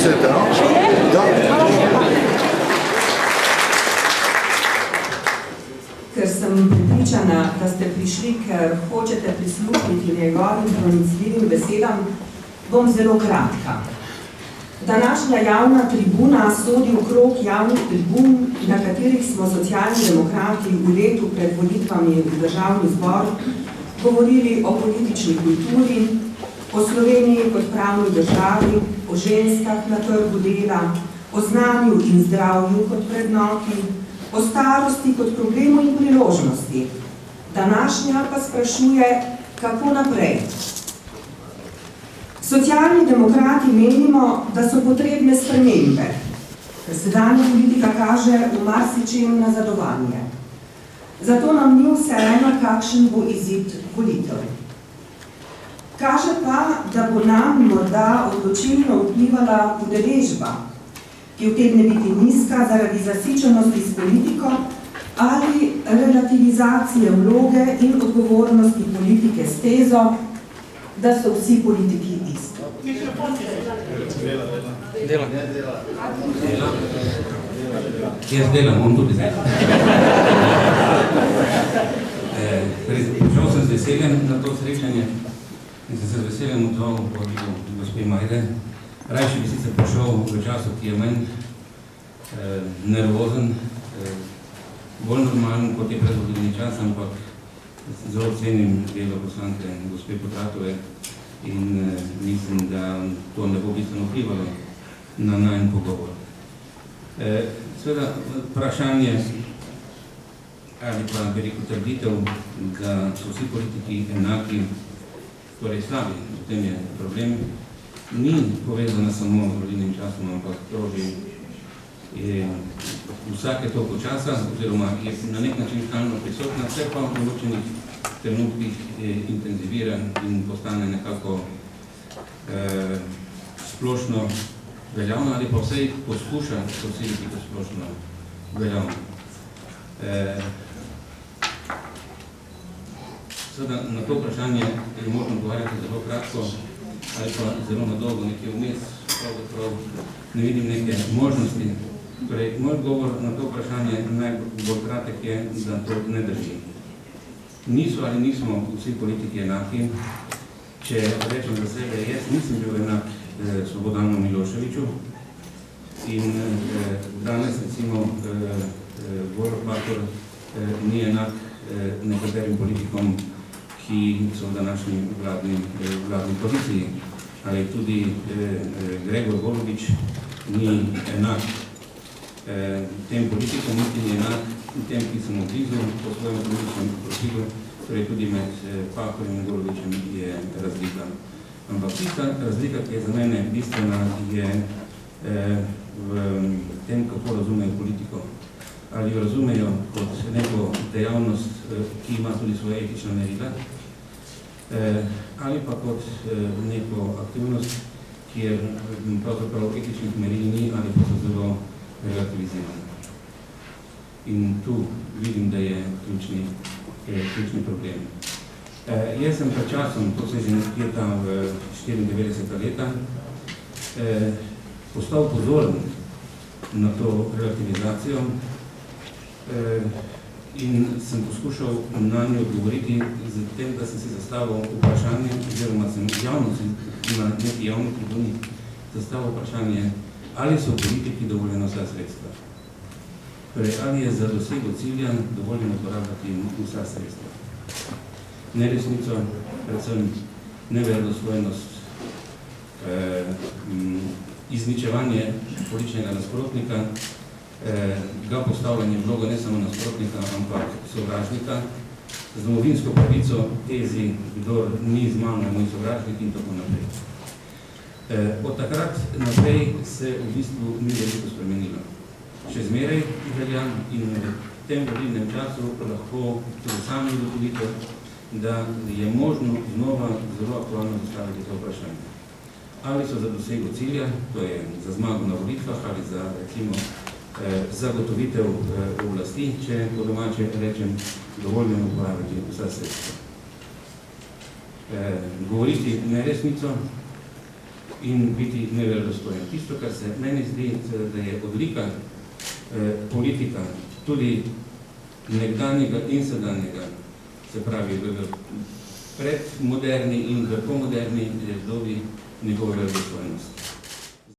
besede, no? Ker sem pripričana, da ste prišli, ker hočete prisluhniti njegovim pronicljivim besedam, bom zelo kratka. Današnja javna tribuna sodi v krog javnih tribun, na katerih smo socialni demokrati v letu pred volitvami v državni zbor govorili o politični kulturi, o Sloveniji kot pravni državi, o ženskah na trgu dela, o znanju in zdravju kot vrednoti, o starosti kot problemu in priložnosti. Današnja pa sprašuje, kako naprej. Socialni demokrati menimo, da so potrebne spremembe, ker sedanja politika kaže v marsičem nazadovanje. Zato nam ni vseeno, kakšen bo izid volitev. Kaže pa, da bo nam morda odločilno vplivala udeležba, ki utegne biti nizka zaradi zasičenosti s politiko ali relativizacije vloge in odgovornosti politike s tezo, da so vsi politiki isto. Dela. Jaz delam, on tudi zdaj. Prišel sem z veseljem na to srečanje in sem se z veseljem odzval po gospe Majde. Rajši bi sicer prišel v času, ki je manj nervozen, bolj normalen kot je predvolilni čas, ampak zelo cenim delo poslanke gospe Potratove in mislim, da to ne bo bistveno vplivalo na najn pogovor. Seveda, vprašanje ali pa bi rekel trditev, da so vsi politiki enaki, torej slabi, v tem je problem, ni povezana samo z volilnim časom, ampak kroži vsake toliko časa, oziroma je na nek način stalno prisotna, vse pa v določenih trenutkih intenzivira in postane nekako splošno veljavno ali pa vsej poskuša posiliti to splošno veljavno. Seveda na to vprašanje je možno odgovarjati zelo kratko ali pa zelo nadolgo, nekje vmes, pravzaprav ne vidim neke možnosti. Torej, moj odgovor na to vprašanje najbolj kratek je, da to ne drži. Niso ali nismo vsi politiki enaki. Če rečem za sebe, jaz nisem bil enak Slobodanu Miloševiću in danes recimo Borut Pahor ni enak nekaterim politikom, ki so v današnji vladni poziciji. Ali tudi Gregor Golobič ni enak tem politikom, niti ni enak tem, ki so mu blizu po svojem političnem profilu, torej tudi med Pahorjem in Golobičem je razlika. Ampak tista razlika, ki je za mene bistvena, je v tem, kako razumejo politiko. Ali jo razumejo kot neko dejavnost, ki ima tudi svoje etične merila, ali pa kot neko aktivnost, kjer pravzaprav etičnih meril ni ali pa so zelo relativizirane. In tu vidim, da je ključni problem. Jaz sem pred časom, to se je že nekje tam v 94. leta, postal pozoren na to relativizacijo in sem poskušal na njo odgovoriti z tem, da sem si zastavil vprašanje, oziroma sem na neki javni tribuni zastavil vprašanje, ali so politiki dovoljeno vsa sredstva. Torej, ali je za dosego cilja dovoljeno uporabljati vsa sredstva. Neresnico, predvsem neverodostojnost, izničevanje političnega nasprotnika, ga postavljanje vloga ne samo nasprotnika, ampak sovražnika, z domovinsko pravico tezi, kdor ni z mano, je moj sovražnik in tako naprej. Od takrat naprej se v bistvu ni veliko spremenilo. Še zmeraj velja in v tem volilnem času lahko tudi sami ugotovite, da je možno znova zelo aktualno zastaviti to vprašanje. Ali so za dosego cilja, to je za zmago na volitvah ali za recimo zagotovitev oblasti, če po domače rečem, dovoljno uporabiti vsa sredstva. Govoriti neresnico in biti neverodostojen. Tisto, kar se meni zdi, da je odlika politika, tudi nekdanjega in sedanjega, se pravi v predmoderni in v pomoderni dobi njegova verodostojnost.